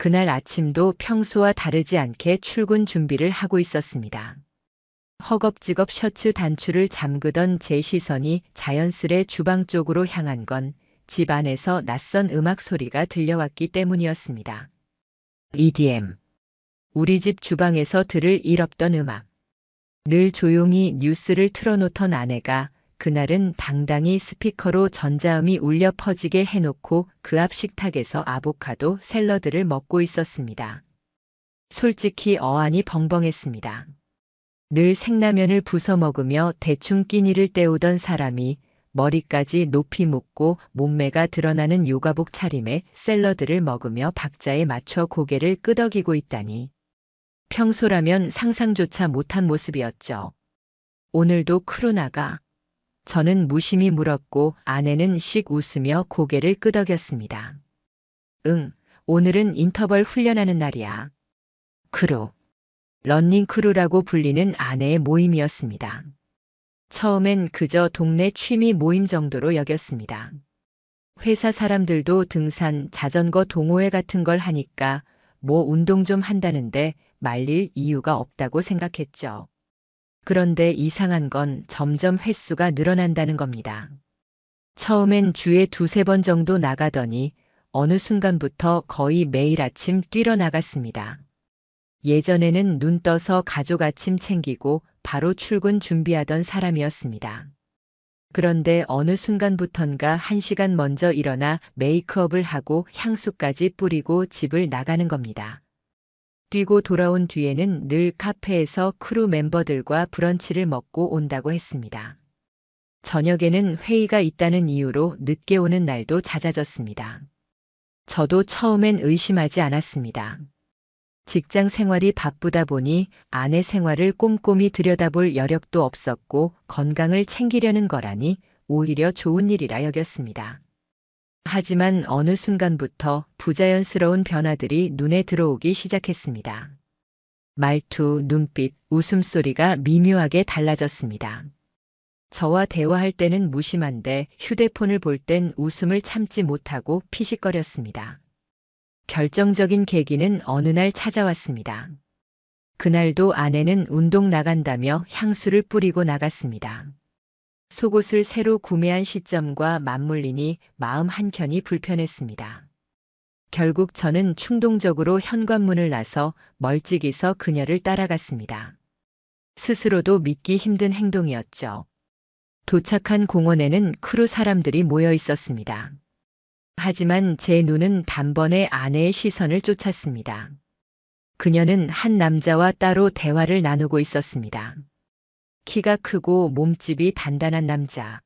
그날 아침도 평소와 다르지 않게 출근 준비를 하고 있었습니다. 허겁지겁 셔츠 단추를 잠그던 제 시선이 자연스레 주방 쪽으로 향한 건 집 안에서 낯선 음악 소리가 들려왔기 때문이었습니다. EDM. 우리 집 주방에서 들을 일 없던 음악. 늘 조용히 뉴스를 틀어놓던 아내가 그날은 당당히 스피커로 전자음이 울려 퍼지게 해놓고 그 앞 식탁에서 아보카도 샐러드를 먹고 있었습니다. 솔직히 어안이 벙벙했습니다. 늘 생라면을 부숴 먹으며 대충 끼니를 때우던 사람이 머리까지 높이 묶고 몸매가 드러나는 요가복 차림에 샐러드를 먹으며 박자에 맞춰 고개를 끄덕이고 있다니. 평소라면 상상조차 못한 모습이었죠. 오늘도 크루나가? 저는 무심히 물었고 아내는 씩 웃으며 고개를 끄덕였습니다. 응, 오늘은 인터벌 훈련하는 날이야. 크루. 런닝 크루라고 불리는 아내의 모임이었습니다. 처음엔 그저 동네 취미 모임 정도로 여겼습니다. 회사 사람들도 등산, 자전거 동호회 같은 걸 하니까 뭐 운동 좀 한다는데 말릴 이유가 없다고 생각했죠. 그런데 이상한 건 점점 횟수가 늘어난다는 겁니다. 처음엔 주에 2~3번 정도 나가더니 어느 순간부터 거의 매일 아침 뛰러 나갔습니다. 예전에는 눈 떠서 가족 아침 챙기고 바로 출근 준비하던 사람이었습니다. 그런데 어느 순간부턴가 1시간 먼저 일어나 메이크업을 하고 향수까지 뿌리고 집을 나가는 겁니다. 뛰고 돌아온 뒤에는 늘 카페에서 크루 멤버들과 브런치를 먹고 온다고 했습니다. 저녁에는 회의가 있다는 이유로 늦게 오는 날도 잦아졌습니다. 저도 처음엔 의심하지 않았습니다. 직장 생활이 바쁘다 보니 아내 생활을 꼼꼼히 들여다볼 여력도 없었고 건강을 챙기려는 거라니 오히려 좋은 일이라 여겼습니다. 하지만 어느 순간부터 부자연스러운 변화들이 눈에 들어오기 시작했습니다. 말투, 눈빛, 웃음소리가 미묘하게 달라졌습니다. 저와 대화할 때는 무심한데 휴대폰을 볼 땐 웃음을 참지 못하고 피식거렸습니다. 결정적인 계기는 어느 날 찾아왔습니다. 그날도 아내는 운동 나간다며 향수를 뿌리고 나갔습니다. 속옷을 새로 구매한 시점과 맞물리니 마음 한켠이 불편했습니다. 결국 저는 충동적으로 현관문을 나서 멀찍이서 그녀를 따라갔습니다. 스스로도 믿기 힘든 행동이었죠. 도착한 공원에는 크루 사람들이 모여 있었습니다. 하지만 제 눈은 단번에 아내의 시선을 쫓았습니다. 그녀는 한 남자와 따로 대화를 나누고 있었습니다. 키가 크고 몸집이 단단한 남자.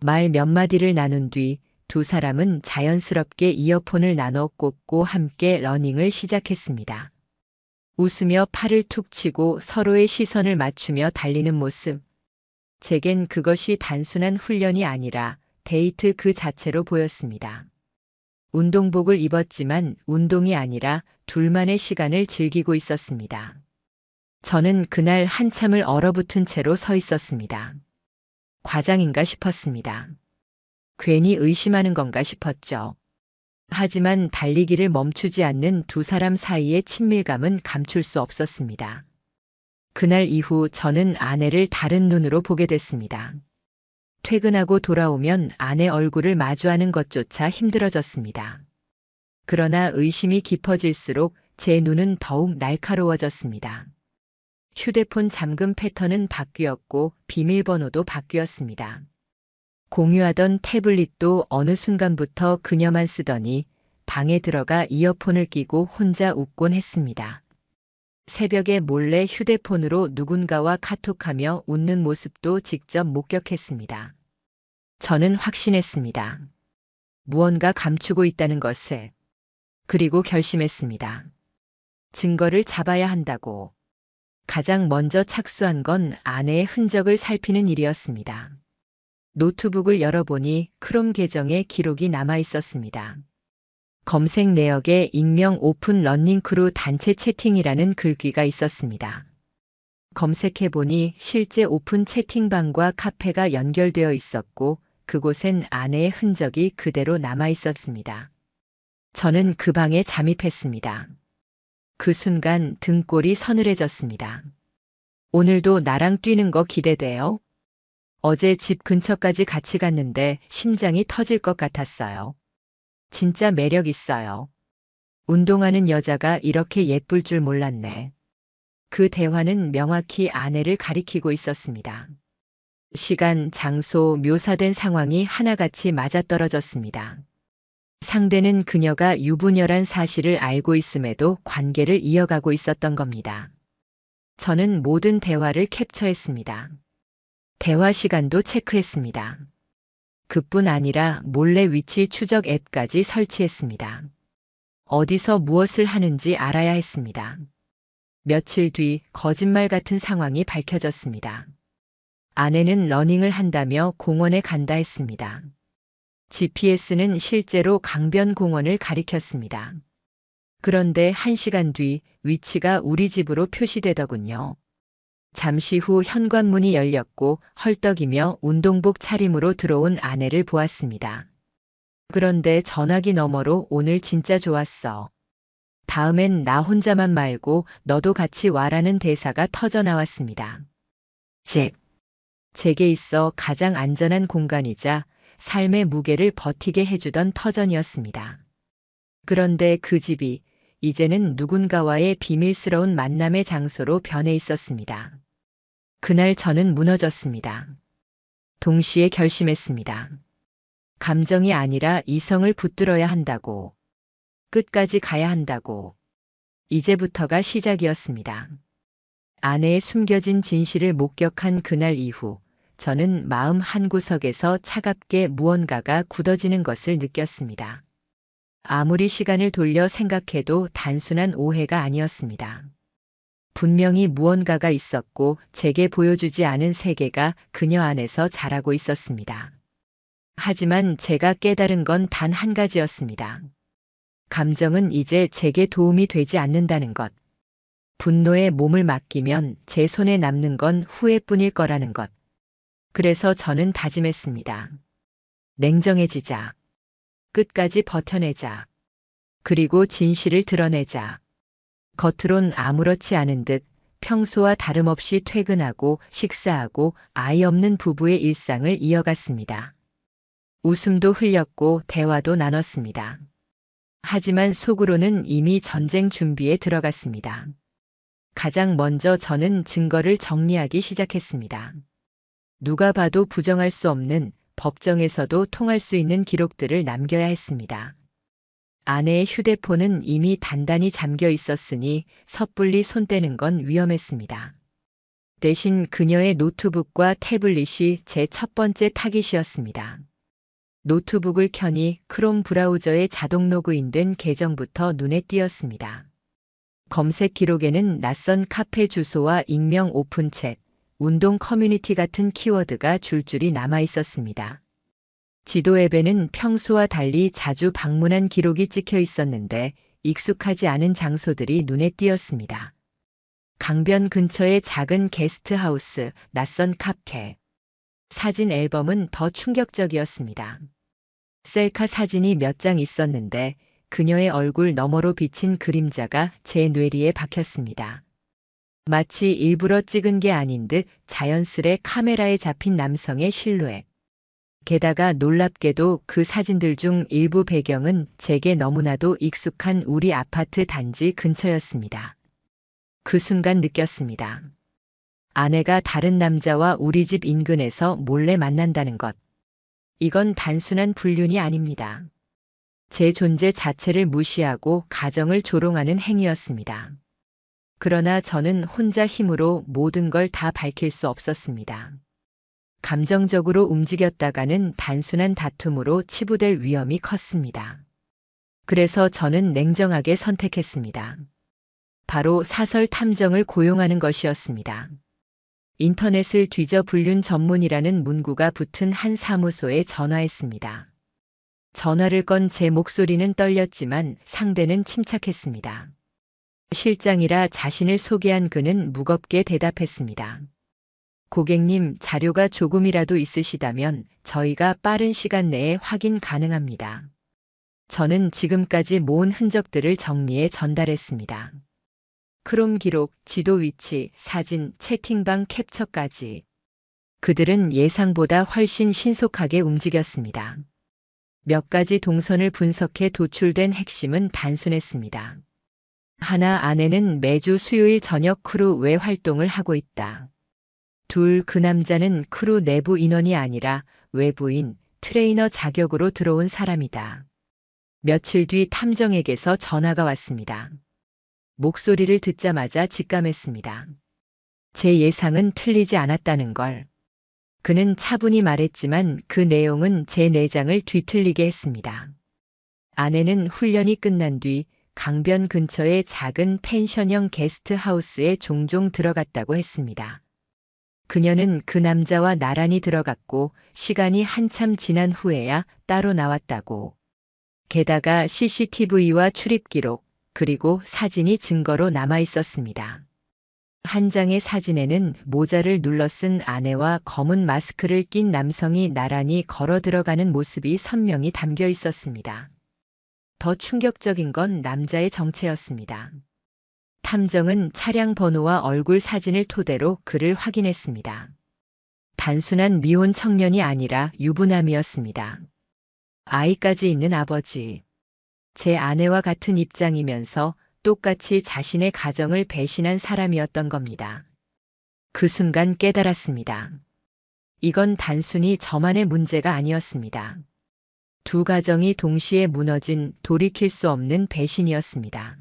말 몇 마디를 나눈 뒤 두 사람은 자연스럽게 이어폰을 나눠 꽂고 함께 러닝을 시작했습니다. 웃으며 팔을 툭 치고 서로의 시선을 맞추며 달리는 모습. 제겐 그것이 단순한 훈련이 아니라 데이트 그 자체로 보였습니다. 운동복을 입었지만 운동이 아니라 둘만의 시간을 즐기고 있었습니다. 저는 그날 한참을 얼어붙은 채로 서 있었습니다. 과장인가 싶었습니다. 괜히 의심하는 건가 싶었죠. 하지만 달리기를 멈추지 않는 두 사람 사이의 친밀감은 감출 수 없었습니다. 그날 이후 저는 아내를 다른 눈으로 보게 됐습니다. 퇴근하고 돌아오면 아내 얼굴을 마주하는 것조차 힘들어졌습니다. 그러나 의심이 깊어질수록 제 눈은 더욱 날카로워졌습니다. 휴대폰 잠금 패턴은 바뀌었고 비밀번호도 바뀌었습니다. 공유하던 태블릿도 어느 순간부터 그녀만 쓰더니 방에 들어가 이어폰을 끼고 혼자 웃곤 했습니다. 새벽에 몰래 휴대폰으로 누군가와 카톡하며 웃는 모습도 직접 목격했습니다. 저는 확신했습니다. 무언가 감추고 있다는 것을. 그리고 결심했습니다. 증거를 잡아야 한다고. 가장 먼저 착수한 건 아내의 흔적을 살피는 일이었습니다. 노트북을 열어보니 크롬 계정에 기록이 남아 있었습니다. 검색 내역에 익명 오픈 러닝크루 단체 채팅이라는 글귀가 있었습니다. 검색해보니 실제 오픈 채팅방과 카페가 연결되어 있었고 그곳엔 아내의 흔적이 그대로 남아 있었습니다. 저는 그 방에 잠입했습니다. 그 순간 등골이 서늘해졌습니다. 오늘도 나랑 뛰는 거 기대돼요? 어제 집 근처까지 같이 갔는데 심장이 터질 것 같았어요. 진짜 매력 있어요. 운동하는 여자가 이렇게 예쁠 줄 몰랐네. 그 대화는 명확히 아내를 가리키고 있었습니다. 시간, 장소, 묘사된 상황이 하나같이 맞아떨어졌습니다. 상대는 그녀가 유부녀란 사실을 알고 있음에도 관계를 이어가고 있었던 겁니다. 저는 모든 대화를 캡처했습니다. 대화 시간도 체크했습니다. 그뿐 아니라 몰래 위치 추적 앱까지 설치했습니다. 어디서 무엇을 하는지 알아야 했습니다. 며칠 뒤 거짓말 같은 상황이 밝혀졌습니다. 아내는 러닝을 한다며 공원에 간다 했습니다. GPS는 실제로 강변 공원을 가리켰습니다. 그런데 1시간 뒤 위치가 우리 집으로 표시되더군요. 잠시 후 현관문이 열렸고 헐떡이며 운동복 차림으로 들어온 아내를 보았습니다. 그런데 전화기 너머로 오늘 진짜 좋았어. 다음엔 나 혼자만 말고 너도 같이 와라는 대사가 터져 나왔습니다. 집. 제게 있어 가장 안전한 공간이자 삶의 무게를 버티게 해주던 터전이었습니다. 그런데 그 집이 이제는 누군가와의 비밀스러운 만남의 장소로 변해 있었습니다. 그날 저는 무너졌습니다. 동시에 결심했습니다. 감정이 아니라 이성을 붙들어야 한다고. 끝까지 가야 한다고. 이제부터가 시작이었습니다. 아내의 숨겨진 진실을 목격한 그날 이후 저는 마음 한구석에서 차갑게 무언가가 굳어지는 것을 느꼈습니다. 아무리 시간을 돌려 생각해도 단순한 오해가 아니었습니다. 분명히 무언가가 있었고 제게 보여주지 않은 세계가 그녀 안에서 자라고 있었습니다. 하지만 제가 깨달은 건 단 한 가지였습니다. 감정은 이제 제게 도움이 되지 않는다는 것. 분노에 몸을 맡기면 제 손에 남는 건 후회뿐일 거라는 것. 그래서 저는 다짐했습니다. 냉정해지자. 끝까지 버텨내자. 그리고 진실을 드러내자. 겉으론 아무렇지 않은 듯 평소와 다름없이 퇴근하고 식사하고 아이 없는 부부의 일상을 이어갔습니다. 웃음도 흘렸고 대화도 나눴습니다. 하지만 속으로는 이미 전쟁 준비에 들어갔습니다. 가장 먼저 저는 증거를 정리하기 시작했습니다. 누가 봐도 부정할 수 없는, 법정에서도 통할 수 있는 기록들을 남겨야 했습니다. 아내의 휴대폰은 이미 단단히 잠겨 있었으니 섣불리 손 떼는 건 위험했습니다. 대신 그녀의 노트북과 태블릿이 제 첫 번째 타깃이었습니다. 노트북을 켜니 크롬 브라우저에 자동 로그인된 계정부터 눈에 띄었습니다. 검색 기록에는 낯선 카페 주소와 익명 오픈챗, 운동 커뮤니티 같은 키워드가 줄줄이 남아 있었습니다. 지도 앱에는 평소와 달리 자주 방문한 기록이 찍혀 있었는데 익숙하지 않은 장소들이 눈에 띄었습니다. 강변 근처의 작은 게스트하우스, 낯선 카페. 사진 앨범은 더 충격적이었습니다. 셀카 사진이 몇 장 있었는데 그녀의 얼굴 너머로 비친 그림자가 제 뇌리에 박혔습니다. 마치 일부러 찍은 게 아닌 듯 자연스레 카메라에 잡힌 남성의 실루엣. 게다가 놀랍게도 그 사진들 중 일부 배경은 제게 너무나도 익숙한 우리 아파트 단지 근처였습니다. 그 순간 느꼈습니다. 아내가 다른 남자와 우리 집 인근에서 몰래 만난다는 것. 이건 단순한 불륜이 아닙니다. 제 존재 자체를 무시하고 가정을 조롱하는 행위였습니다. 그러나 저는 혼자 힘으로 모든 걸 다 밝힐 수 없었습니다. 감정적으로 움직였다가는 단순한 다툼으로 치부될 위험이 컸습니다. 그래서 저는 냉정하게 선택했습니다. 바로 사설 탐정을 고용하는 것이었습니다. 인터넷을 뒤져 불륜 전문이라는 문구가 붙은 한 사무소에 전화했습니다. 전화를 건 제 목소리는 떨렸지만 상대는 침착했습니다. 실장이라 자신을 소개한 그는 무겁게 대답했습니다. 고객님, 자료가 조금이라도 있으시다면 저희가 빠른 시간 내에 확인 가능합니다. 저는 지금까지 모은 흔적들을 정리해 전달했습니다. 크롬 기록, 지도 위치, 사진, 채팅방 캡처까지. 그들은 예상보다 훨씬 신속하게 움직였습니다. 몇 가지 동선을 분석해 도출된 핵심은 단순했습니다. 하나, 아내는 매주 수요일 저녁 크루 외 활동을 하고 있다. 둘, 그 남자는 크루 내부 인원이 아니라 외부인, 트레이너 자격으로 들어온 사람이다. 며칠 뒤 탐정에게서 전화가 왔습니다. 목소리를 듣자마자 직감했습니다. 제 예상은 틀리지 않았다는 걸. 그는 차분히 말했지만 그 내용은 제 내장을 뒤틀리게 했습니다. 아내는 훈련이 끝난 뒤 강변 근처의 작은 펜션형 게스트하우스에 종종 들어갔다고 했습니다. 그녀는 그 남자와 나란히 들어갔고 시간이 한참 지난 후에야 따로 나왔다고. 게다가 CCTV와 출입 기록, 그리고 사진이 증거로 남아 있었습니다. 한 장의 사진에는 모자를 눌러 쓴 아내와 검은 마스크를 낀 남성이 나란히 걸어 들어가는 모습이 선명히 담겨 있었습니다. 더 충격적인 건 남자의 정체였습니다. 탐정은 차량 번호와 얼굴 사진을 토대로 그를 확인했습니다. 단순한 미혼 청년이 아니라 유부남이었습니다. 아이까지 있는 아버지. 제 아내와 같은 입장이면서 똑같이 자신의 가정을 배신한 사람이었던 겁니다. 그 순간 깨달았습니다. 이건 단순히 저만의 문제가 아니었습니다. 두 가정이 동시에 무너진 돌이킬 수 없는 배신이었습니다.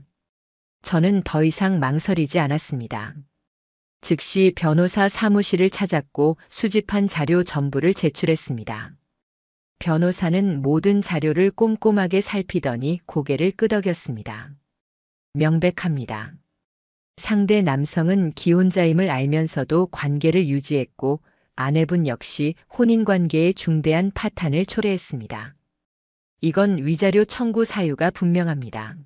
저는 더 이상 망설이지 않았습니다. 즉시 변호사 사무실을 찾았고 수집한 자료 전부를 제출했습니다. 변호사는 모든 자료를 꼼꼼하게 살피더니 고개를 끄덕였습니다. 명백합니다. 상대 남성은 기혼자임을 알면서도 관계를 유지했고 아내분 역시 혼인관계에 중대한 파탄을 초래했습니다. 이건 위자료 청구 사유가 분명합니다.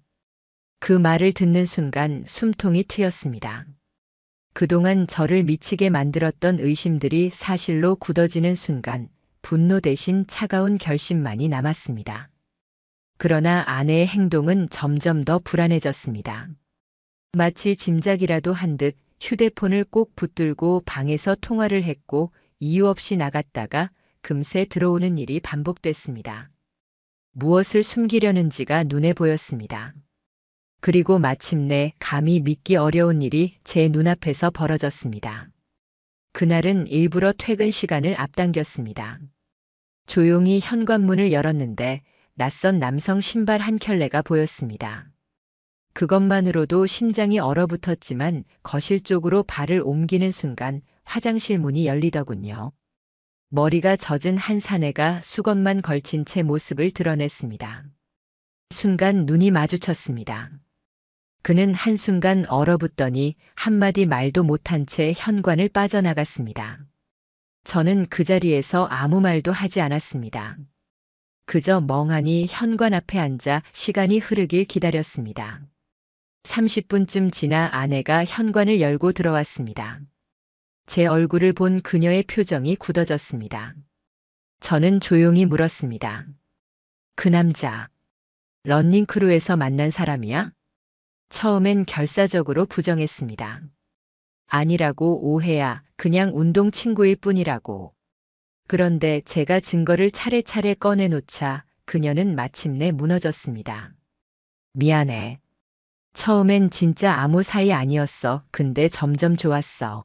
그 말을 듣는 순간 숨통이 트였습니다. 그동안 저를 미치게 만들었던 의심들이 사실로 굳어지는 순간 분노 대신 차가운 결심만이 남았습니다. 그러나 아내의 행동은 점점 더 불안해졌습니다. 마치 짐작이라도 한 듯 휴대폰을 꼭 붙들고 방에서 통화를 했고 이유 없이 나갔다가 금세 들어오는 일이 반복됐습니다. 무엇을 숨기려는지가 눈에 보였습니다. 그리고 마침내 감히 믿기 어려운 일이 제 눈앞에서 벌어졌습니다. 그날은 일부러 퇴근 시간을 앞당겼습니다. 조용히 현관문을 열었는데 낯선 남성 신발 한 켤레가 보였습니다. 그것만으로도 심장이 얼어붙었지만 거실 쪽으로 발을 옮기는 순간 화장실 문이 열리더군요. 머리가 젖은 한 사내가 수건만 걸친 채 모습을 드러냈습니다. 순간 눈이 마주쳤습니다. 그는 한순간 얼어붙더니 한마디 말도 못한 채 현관을 빠져나갔습니다. 저는 그 자리에서 아무 말도 하지 않았습니다. 그저 멍하니 현관 앞에 앉아 시간이 흐르길 기다렸습니다. 30분쯤 지나 아내가 현관을 열고 들어왔습니다. 제 얼굴을 본 그녀의 표정이 굳어졌습니다. 저는 조용히 물었습니다. 그 남자, 런닝크루에서 만난 사람이야? 처음엔 결사적으로 부정했습니다. 아니라고 오해야, 그냥 운동 친구일 뿐이라고. 그런데 제가 증거를 차례차례 꺼내놓자 그녀는 마침내 무너졌습니다. 미안해. 처음엔 진짜 아무 사이 아니었어. 근데 점점 좋았어.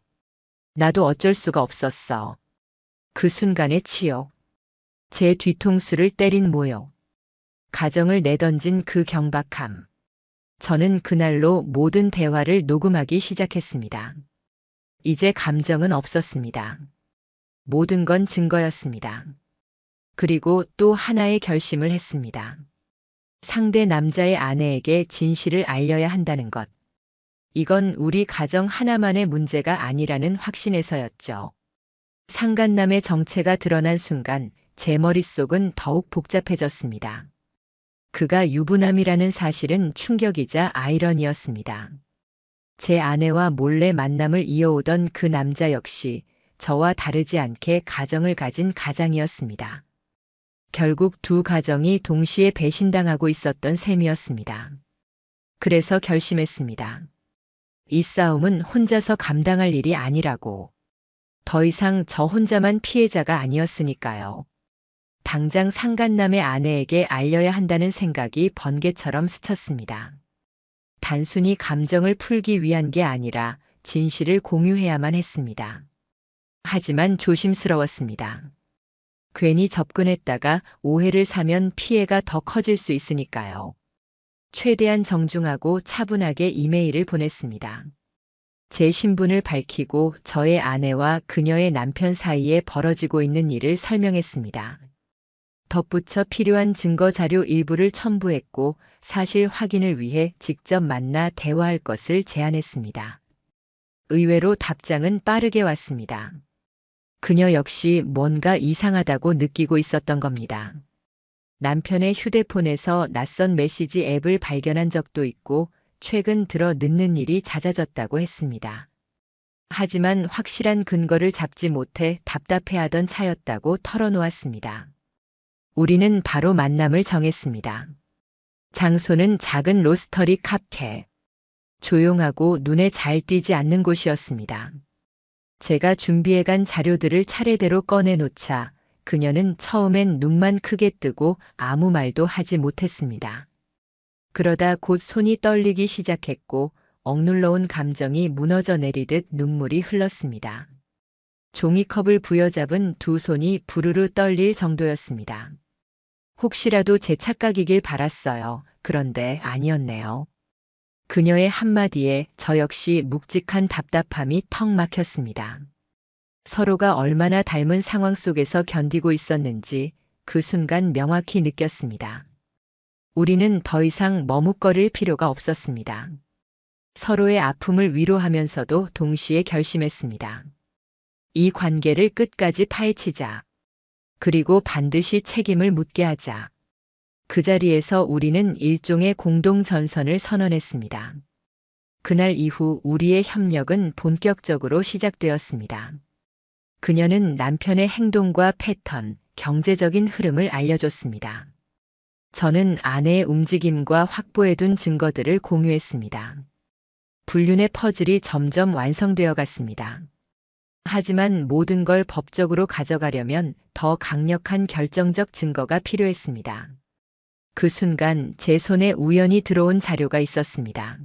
나도 어쩔 수가 없었어. 그 순간의 치욕. 제 뒤통수를 때린 모욕. 가정을 내던진 그 경박함. 저는 그날로 모든 대화를 녹음하기 시작했습니다. 이제 감정은 없었습니다. 모든 건 증거였습니다. 그리고 또 하나의 결심을 했습니다. 상대 남자의 아내에게 진실을 알려야 한다는 것. 이건 우리 가정 하나만의 문제가 아니라는 확신에서였죠. 상간남의 정체가 드러난 순간 제 머릿속은 더욱 복잡해졌습니다. 그가 유부남이라는 사실은 충격이자 아이러니였습니다. 제 아내와 몰래 만남을 이어오던 그 남자 역시 저와 다르지 않게 가정을 가진 가장이었습니다. 결국 두 가정이 동시에 배신당하고 있었던 셈이었습니다. 그래서 결심했습니다. 이 싸움은 혼자서 감당할 일이 아니라고. 더 이상 저 혼자만 피해자가 아니었으니까요. 당장 상간남의 아내에게 알려야 한다는 생각이 번개처럼 스쳤습니다. 단순히 감정을 풀기 위한 게 아니라 진실을 공유해야만 했습니다. 하지만 조심스러웠습니다. 괜히 접근했다가 오해를 사면 피해가 더 커질 수 있으니까요. 최대한 정중하고 차분하게 이메일을 보냈습니다. 제 신분을 밝히고 저의 아내와 그녀의 남편 사이에 벌어지고 있는 일을 설명했습니다. 덧붙여 필요한 증거 자료 일부를 첨부했고 사실 확인을 위해 직접 만나 대화할 것을 제안했습니다. 의외로 답장은 빠르게 왔습니다. 그녀 역시 뭔가 이상하다고 느끼고 있었던 겁니다. 남편의 휴대폰에서 낯선 메시지 앱을 발견한 적도 있고 최근 들어 늦는 일이 잦아졌다고 했습니다. 하지만 확실한 근거를 잡지 못해 답답해하던 차였다고 털어놓았습니다. 우리는 바로 만남을 정했습니다. 장소는 작은 로스터리 카페. 조용하고 눈에 잘 띄지 않는 곳이었습니다. 제가 준비해간 자료들을 차례대로 꺼내놓자 그녀는 처음엔 눈만 크게 뜨고 아무 말도 하지 못했습니다. 그러다 곧 손이 떨리기 시작했고 억눌러온 감정이 무너져 내리듯 눈물이 흘렀습니다. 종이컵을 부여잡은 두 손이 부르르 떨릴 정도였습니다. 혹시라도 제 착각이길 바랐어요. 그런데 아니었네요. 그녀의 한마디에 저 역시 묵직한 답답함이 턱 막혔습니다. 서로가 얼마나 닮은 상황 속에서 견디고 있었는지 그 순간 명확히 느꼈습니다. 우리는 더 이상 머뭇거릴 필요가 없었습니다. 서로의 아픔을 위로하면서도 동시에 결심했습니다. 이 관계를 끝까지 파헤치자. 그리고 반드시 책임을 묻게 하자. 그 자리에서 우리는 일종의 공동 전선을 선언했습니다. 그날 이후 우리의 협력은 본격적으로 시작되었습니다. 그녀는 남편의 행동과 패턴, 경제적인 흐름을 알려줬습니다. 저는 아내의 움직임과 확보해둔 증거들을 공유했습니다. 불륜의 퍼즐이 점점 완성되어 갔습니다. 하지만 모든 걸 법적으로 가져가려면 더 강력한 결정적 증거가 필요했습니다. 그 순간 제 손에 우연히 들어온 자료가 있었습니다.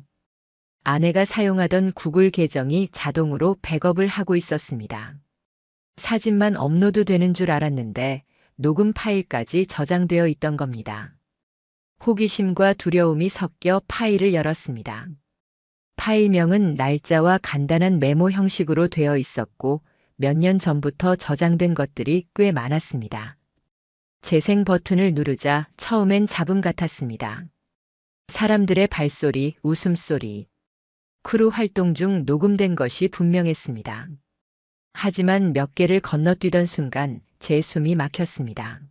아내가 사용하던 구글 계정이 자동으로 백업을 하고 있었습니다. 사진만 업로드되는 줄 알았는데 녹음 파일까지 저장되어 있던 겁니다. 호기심과 두려움이 섞여 파일을 열었습니다. 파일명은 날짜와 간단한 메모 형식으로 되어 있었고 몇 년 전부터 저장된 것들이 꽤 많았습니다. 재생 버튼을 누르자 처음엔 잡음 같았습니다. 사람들의 발소리, 웃음소리. 크루 활동 중 녹음된 것이 분명했습니다. 하지만 몇 개를 건너뛰던 순간 제 숨이 막혔습니다.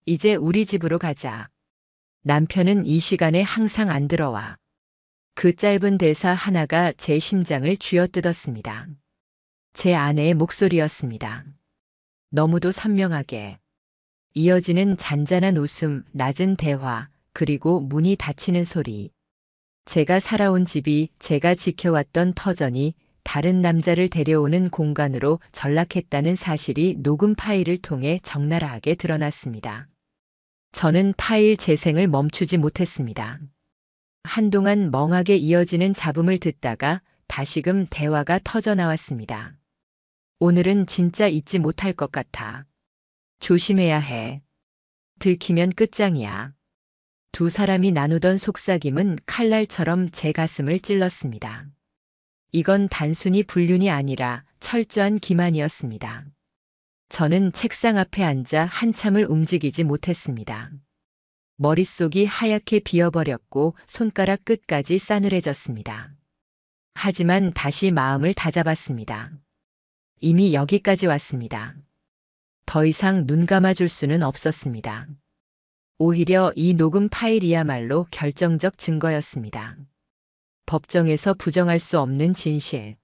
이제 우리 집으로 가자. 남편은 이 시간에 항상 안 들어와. 그 짧은 대사 하나가 제 심장을 쥐어뜯었습니다. 제 아내의 목소리였습니다. 너무도 선명하게. 이어지는 잔잔한 웃음, 낮은 대화, 그리고 문이 닫히는 소리. 제가 살아온 집이 제가 지켜왔던 터전이 다른 남자를 데려오는 공간으로 전락했다는 사실이 녹음 파일을 통해 적나라하게 드러났습니다. 저는 파일 재생을 멈추지 못했습니다. 한동안 멍하게 이어지는 잡음을 듣다가 다시금 대화가 터져나왔습니다. 오늘은 진짜 잊지 못할 것 같아. 조심해야 해. 들키면 끝장이야. 두 사람이 나누던 속삭임은 칼날처럼 제 가슴을 찔렀습니다. 이건 단순히 불륜이 아니라 철저한 기만이었습니다. 저는 책상 앞에 앉아 한참을 움직이지 못했습니다. 머릿속이 하얗게 비어버렸고 손가락 끝까지 싸늘해졌습니다. 하지만 다시 마음을 다잡았습니다. 이미 여기까지 왔습니다. 더 이상 눈 감아줄 수는 없었습니다. 오히려 이 녹음 파일이야말로 결정적 증거였습니다. 법정에서 부정할 수 없는 진실.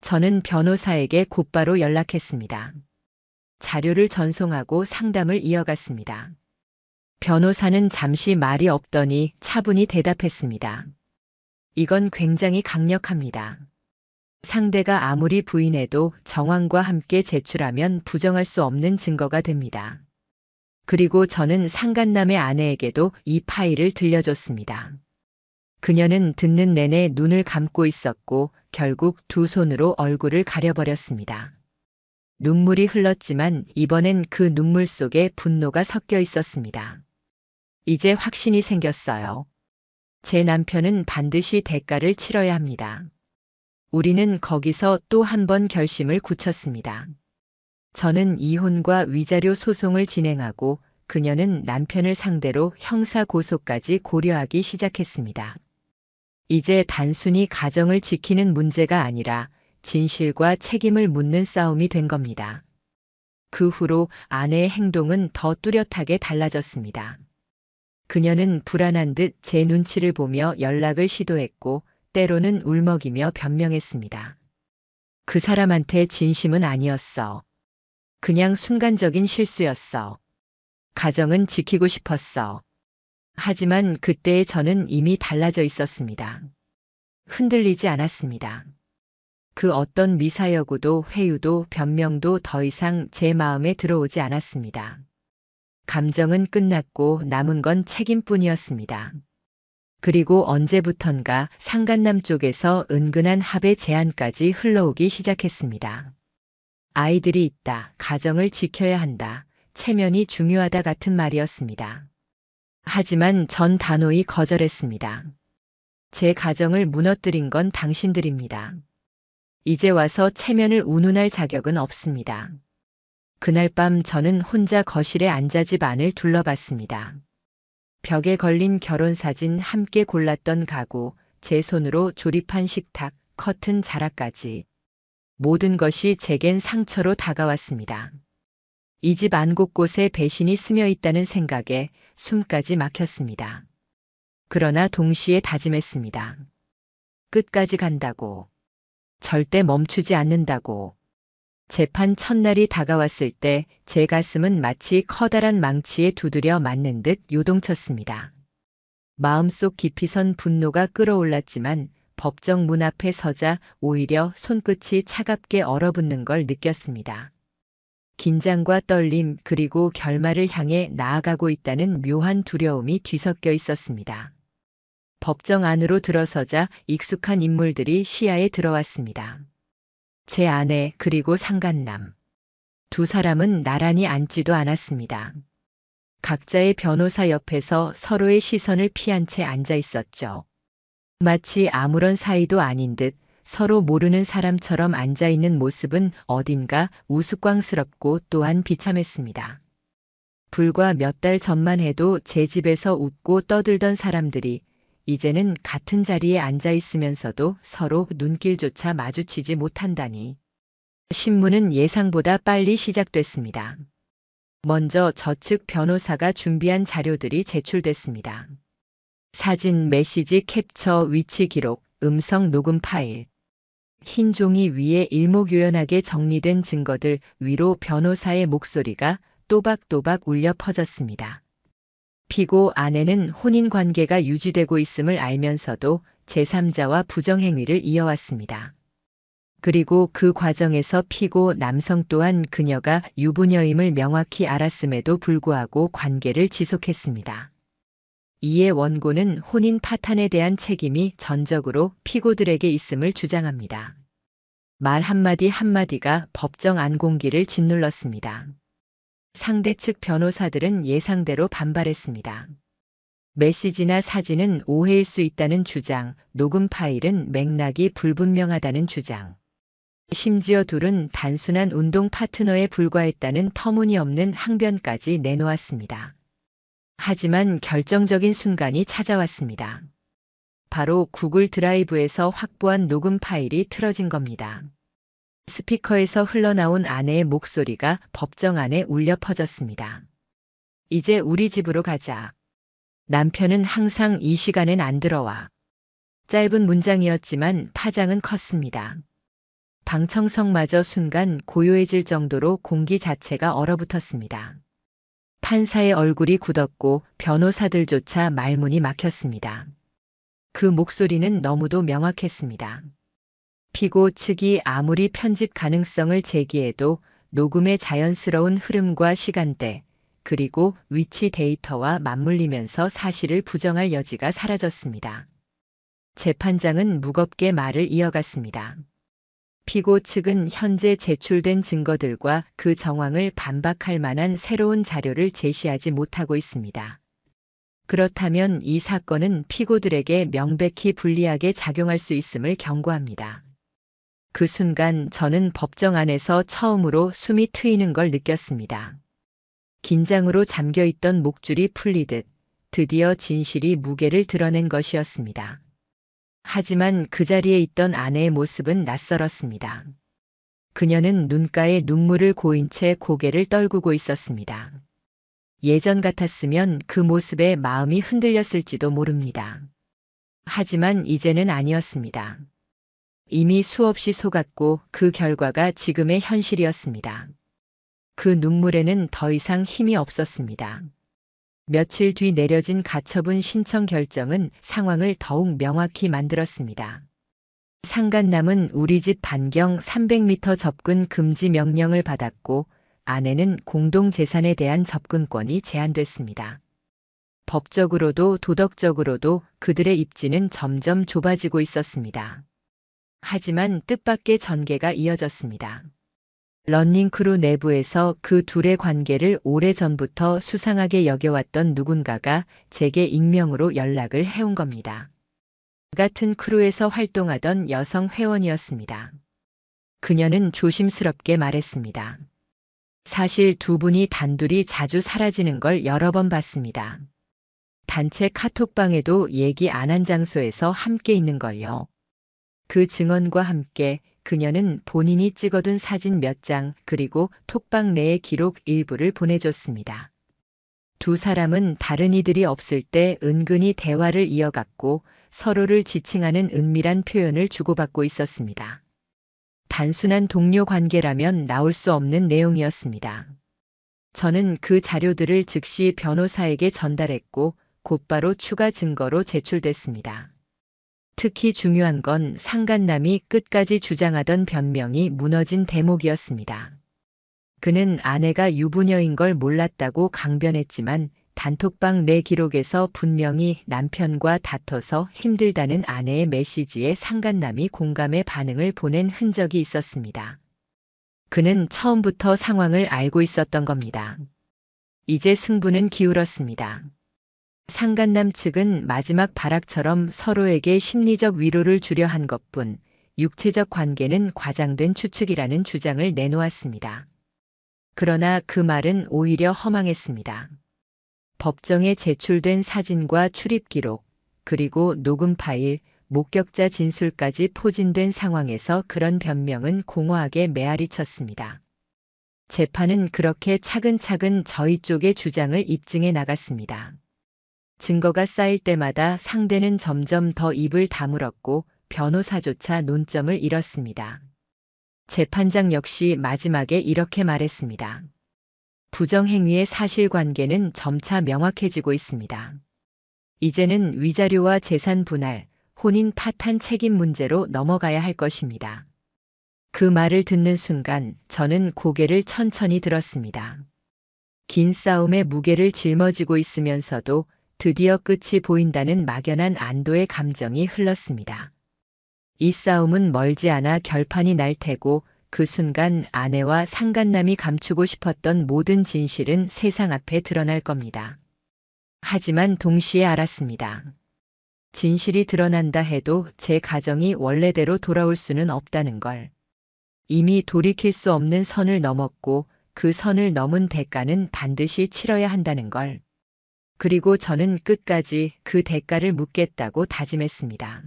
저는 변호사에게 곧바로 연락했습니다. 자료를 전송하고 상담을 이어갔습니다. 변호사는 잠시 말이 없더니 차분히 대답했습니다. 이건 굉장히 강력합니다. 상대가 아무리 부인해도 정황과 함께 제출하면 부정할 수 없는 증거가 됩니다. 그리고 저는 상간남의 아내에게도 이 파일을 들려줬습니다. 그녀는 듣는 내내 눈을 감고 있었고 결국 두 손으로 얼굴을 가려버렸습니다. 눈물이 흘렀지만 이번엔 그 눈물 속에 분노가 섞여 있었습니다. 이제 확신이 생겼어요. 제 남편은 반드시 대가를 치러야 합니다. 우리는 거기서 또 한 번 결심을 굳혔습니다. 저는 이혼과 위자료 소송을 진행하고 그녀는 남편을 상대로 형사 고소까지 고려하기 시작했습니다. 이제 단순히 가정을 지키는 문제가 아니라 진실과 책임을 묻는 싸움이 된 겁니다. 그 후로 아내의 행동은 더 뚜렷하게 달라졌습니다. 그녀는 불안한 듯 제 눈치를 보며 연락을 시도했고 때로는 울먹이며 변명했습니다. 그 사람한테 진심은 아니었어. 그냥 순간적인 실수였어. 가정은 지키고 싶었어. 하지만 그때의 저는 이미 달라져 있었습니다. 흔들리지 않았습니다. 그 어떤 미사여구도 회유도 변명도 더 이상 제 마음에 들어오지 않았습니다. 감정은 끝났고 남은 건 책임뿐이었습니다. 그리고 언제부턴가 상간남 쪽에서 은근한 합의 제안까지 흘러오기 시작했습니다. 아이들이 있다, 가정을 지켜야 한다, 체면이 중요하다 같은 말이었습니다. 하지만 전 단호히 거절했습니다. 제 가정을 무너뜨린 건 당신들입니다. 이제 와서 체면을 운운할 자격은 없습니다. 그날 밤 저는 혼자 거실에 앉아 집 안을 둘러봤습니다. 벽에 걸린 결혼사진, 함께 골랐던 가구, 제 손으로 조립한 식탁, 커튼 자락까지. 모든 것이 제겐 상처로 다가왔습니다. 이 집 안 곳곳에 배신이 스며 있다는 생각에 숨까지 막혔습니다. 그러나 동시에 다짐했습니다. 끝까지 간다고. 절대 멈추지 않는다고. 재판 첫날이 다가왔을 때 제 가슴은 마치 커다란 망치에 두드려 맞는 듯 요동쳤습니다. 마음속 깊이선 분노가 끓어올랐지만 법정 문 앞에 서자 오히려 손끝이 차갑게 얼어붙는 걸 느꼈습니다. 긴장과 떨림 그리고 결말을 향해 나아가고 있다는 묘한 두려움이 뒤섞여 있었습니다. 법정 안으로 들어서자 익숙한 인물들이 시야에 들어왔습니다. 제 아내 그리고 상간남. 두 사람은 나란히 앉지도 않았습니다. 각자의 변호사 옆에서 서로의 시선을 피한 채 앉아 있었죠. 마치 아무런 사이도 아닌 듯 서로 모르는 사람처럼 앉아 있는 모습은 어딘가 우스꽝스럽고 또한 비참했습니다. 불과 몇 달 전만 해도 제 집에서 웃고 떠들던 사람들이 이제는 같은 자리에 앉아 있으면서도 서로 눈길조차 마주치지 못한다니. 신문은 예상보다 빨리 시작됐습니다. 먼저 저측 변호사가 준비한 자료들이 제출됐습니다. 사진, 메시지 캡처, 위치 기록, 음성 녹음 파일. 흰 종이 위에 일목요연하게 정리된 증거들 위로 변호사의 목소리가 또박또박 울려 퍼졌습니다. 피고 아내는 혼인 관계가 유지되고 있음을 알면서도 제3자와 부정행위를 이어왔습니다. 그리고 그 과정에서 피고 남성 또한 그녀가 유부녀임을 명확히 알았음에도 불구하고 관계를 지속했습니다. 이에 원고는 혼인 파탄에 대한 책임이 전적으로 피고들에게 있음을 주장합니다. 말 한마디 한마디가 법정 안공기를 짓눌렀습니다. 상대 측 변호사들은 예상대로 반발했습니다. 메시지나 사진은 오해일 수 있다는 주장, 녹음 파일은 맥락이 불분명하다는 주장. 심지어 둘은 단순한 운동 파트너에 불과했다는 터무니없는 항변까지 내놓았습니다. 하지만 결정적인 순간이 찾아왔습니다. 바로 구글 드라이브에서 확보한 녹음 파일이 틀어진 겁니다. 스피커에서 흘러나온 아내의 목소리가 법정 안에 울려 퍼졌습니다. 이제 우리 집으로 가자. 남편은 항상 이 시간엔 안 들어와. 짧은 문장이었지만 파장은 컸습니다. 방청석마저 순간 고요해질 정도로 공기 자체가 얼어붙었습니다. 판사의 얼굴이 굳었고 변호사들조차 말문이 막혔습니다. 그 목소리는 너무도 명확했습니다. 피고 측이 아무리 편집 가능성을 제기해도 녹음의 자연스러운 흐름과 시간대, 그리고 위치 데이터와 맞물리면서 사실을 부정할 여지가 사라졌습니다. 재판장은 무겁게 말을 이어갔습니다. 피고 측은 현재 제출된 증거들과 그 정황을 반박할 만한 새로운 자료를 제시하지 못하고 있습니다. 그렇다면 이 사건은 피고들에게 명백히 불리하게 작용할 수 있음을 경고합니다. 그 순간 저는 법정 안에서 처음으로 숨이 트이는 걸 느꼈습니다. 긴장으로 잠겨있던 목줄이 풀리듯 드디어 진실이 무게를 드러낸 것이었습니다. 하지만 그 자리에 있던 아내의 모습은 낯설었습니다. 그녀는 눈가에 눈물을 고인 채 고개를 떨구고 있었습니다. 예전 같았으면 그 모습에 마음이 흔들렸을지도 모릅니다. 하지만 이제는 아니었습니다. 이미 수없이 속았고 그 결과가 지금의 현실이었습니다. 그 눈물에는 더 이상 힘이 없었습니다. 며칠 뒤 내려진 가처분 신청 결정은 상황을 더욱 명확히 만들었습니다. 상간남은 우리 집 반경 300m 접근 금지 명령을 받았고 아내는 공동재산에 대한 접근권이 제한됐습니다. 법적으로도 도덕적으로도 그들의 입지는 점점 좁아지고 있었습니다. 하지만 뜻밖의 전개가 이어졌습니다. 러닝크루 내부에서 그 둘의 관계를 오래전부터 수상하게 여겨왔던 누군가가 제게 익명으로 연락을 해온 겁니다. 같은 크루에서 활동하던 여성 회원이었습니다. 그녀는 조심스럽게 말했습니다. 사실 두 분이 단둘이 자주 사라지는 걸 여러 번 봤습니다. 단체 카톡방에도 얘기 안 한 장소에서 함께 있는 걸요. 그 증언과 함께 그녀는 본인이 찍어둔 사진 몇 장 그리고 톡방 내의 기록 일부를 보내줬습니다. 두 사람은 다른 이들이 없을 때 은근히 대화를 이어갔고 서로를 지칭하는 은밀한 표현을 주고받고 있었습니다. 단순한 동료 관계라면 나올 수 없는 내용이었습니다. 저는 그 자료들을 즉시 변호사에게 전달했고 곧바로 추가 증거로 제출됐습니다. 특히 중요한 건 상간남이 끝까지 주장하던 변명이 무너진 대목이었습니다. 그는 아내가 유부녀인 걸 몰랐다고 강변했지만 단톡방 내 기록에서 분명히 남편과 다퉈서 힘들다는 아내의 메시지에 상간남이 공감의 반응을 보낸 흔적이 있었습니다. 그는 처음부터 상황을 알고 있었던 겁니다. 이제 승부는 기울었습니다. 상간남 측은 마지막 발악처럼 서로에게 심리적 위로를 주려 한 것뿐 육체적 관계는 과장된 추측이라는 주장을 내놓았습니다. 그러나 그 말은 오히려 허망했습니다. 법정에 제출된 사진과 출입 기록, 그리고 녹음 파일, 목격자 진술까지 포진된 상황에서 그런 변명은 공허하게 메아리 쳤습니다. 재판은 그렇게 차근차근 저희 쪽의 주장을 입증해 나갔습니다. 증거가 쌓일 때마다 상대는 점점 더 입을 다물었고 변호사조차 논점을 잃었습니다. 재판장 역시 마지막에 이렇게 말했습니다. 부정행위의 사실관계는 점차 명확해지고 있습니다. 이제는 위자료와 재산 분할, 혼인 파탄 책임 문제로 넘어가야 할 것입니다. 그 말을 듣는 순간 저는 고개를 천천히 들었습니다. 긴 싸움의 무게를 짊어지고 있으면서도 드디어 끝이 보인다는 막연한 안도의 감정이 흘렀습니다. 이 싸움은 멀지 않아 결판이 날 테고 그 순간 아내와 상간남이 감추고 싶었던 모든 진실은 세상 앞에 드러날 겁니다. 하지만 동시에 알았습니다. 진실이 드러난다 해도 제 가정이 원래대로 돌아올 수는 없다는 걸. 이미 돌이킬 수 없는 선을 넘었고 그 선을 넘은 대가는 반드시 치러야 한다는 걸. 그리고 저는 끝까지 그 대가를 묻겠다고 다짐했습니다.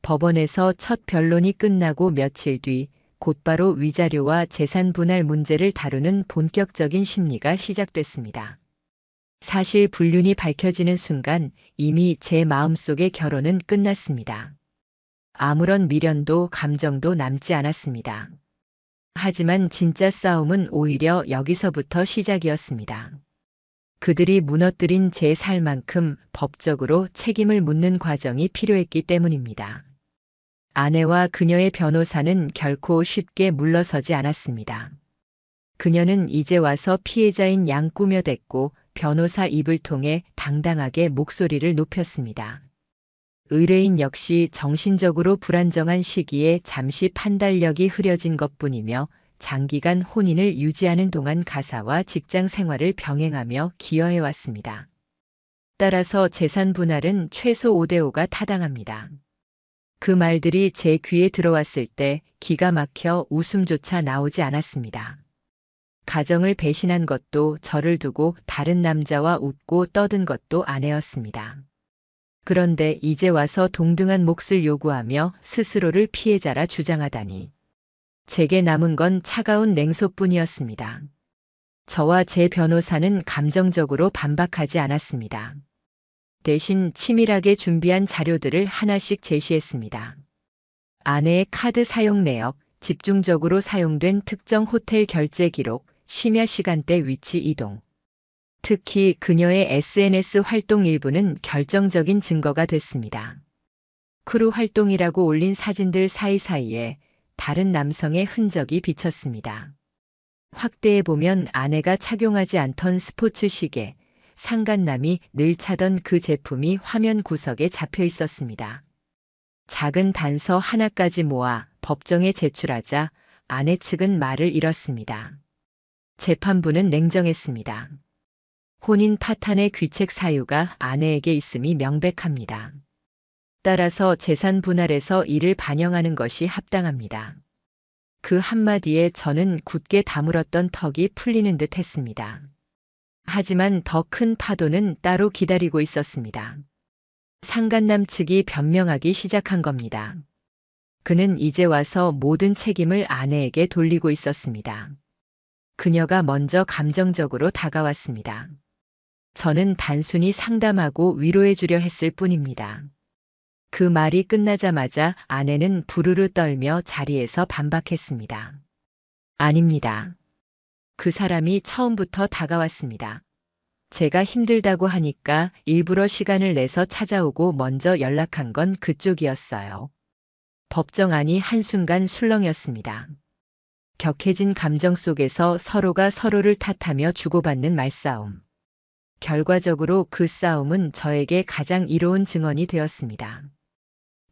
법원에서 첫 변론이 끝나고 며칠 뒤 곧바로 위자료와 재산 분할 문제를 다루는 본격적인 심리가 시작됐습니다. 사실 불륜이 밝혀지는 순간 이미 제 마음속의 결혼은 끝났습니다. 아무런 미련도 감정도 남지 않았습니다. 하지만 진짜 싸움은 오히려 여기서부터 시작이었습니다. 그들이 무너뜨린 제 살만큼 법적으로 책임을 묻는 과정이 필요했기 때문입니다. 아내와 그녀의 변호사는 결코 쉽게 물러서지 않았습니다. 그녀는 이제 와서 피해자인 양 꾸며댔고 변호사 입을 통해 당당하게 목소리를 높였습니다. 의뢰인 역시 정신적으로 불안정한 시기에 잠시 판단력이 흐려진 것뿐이며 장기간 혼인을 유지하는 동안 가사와 직장 생활을 병행하며 기여해왔습니다. 따라서 재산 분할은 최소 5대5가 타당합니다. 그 말들이 제 귀에 들어왔을 때 기가 막혀 웃음조차 나오지 않았습니다. 가정을 배신한 것도 저를 두고 다른 남자와 웃고 떠든 것도 아내였습니다. 그런데 이제 와서 동등한 몫을 요구하며 스스로를 피해자라 주장하다니. 제게 남은 건 차가운 냉소뿐이었습니다. 저와 제 변호사는 감정적으로 반박하지 않았습니다. 대신 치밀하게 준비한 자료들을 하나씩 제시했습니다. 아내의 카드 사용 내역, 집중적으로 사용된 특정 호텔 결제 기록, 심야 시간대 위치 이동. 특히 그녀의 SNS 활동 일부는 결정적인 증거가 됐습니다. 크루 활동이라고 올린 사진들 사이사이에 다른 남성의 흔적이 비쳤습니다. 확대해보면 아내가 착용하지 않던 스포츠 시계, 상간남이 늘 차던 그 제품이 화면 구석에 잡혀 있었습니다. 작은 단서 하나까지 모아 법정에 제출하자 아내 측은 말을 잃었습니다. 재판부는 냉정했습니다. 혼인 파탄의 귀책 사유가 아내에게 있음이 명백합니다. 따라서 재산 분할에서 이를 반영하는 것이 합당합니다. 그 한마디에 저는 굳게 다물었던 턱이 풀리는 듯 했습니다. 하지만 더 큰 파도는 따로 기다리고 있었습니다. 상간남 측이 변명하기 시작한 겁니다. 그는 이제 와서 모든 책임을 아내에게 돌리고 있었습니다. 그녀가 먼저 감정적으로 다가왔습니다. 저는 단순히 상담하고 위로해 주려 했을 뿐입니다. 그 말이 끝나자마자 아내는 부르르 떨며 자리에서 반박했습니다. 아닙니다. 그 사람이 처음부터 다가왔습니다. 제가 힘들다고 하니까 일부러 시간을 내서 찾아오고 먼저 연락한 건 그쪽이었어요. 법정안이 한순간 술렁였습니다. 격해진 감정 속에서 서로가 서로를 탓하며 주고받는 말싸움. 결과적으로 그 싸움은 저에게 가장 이로운 증언이 되었습니다.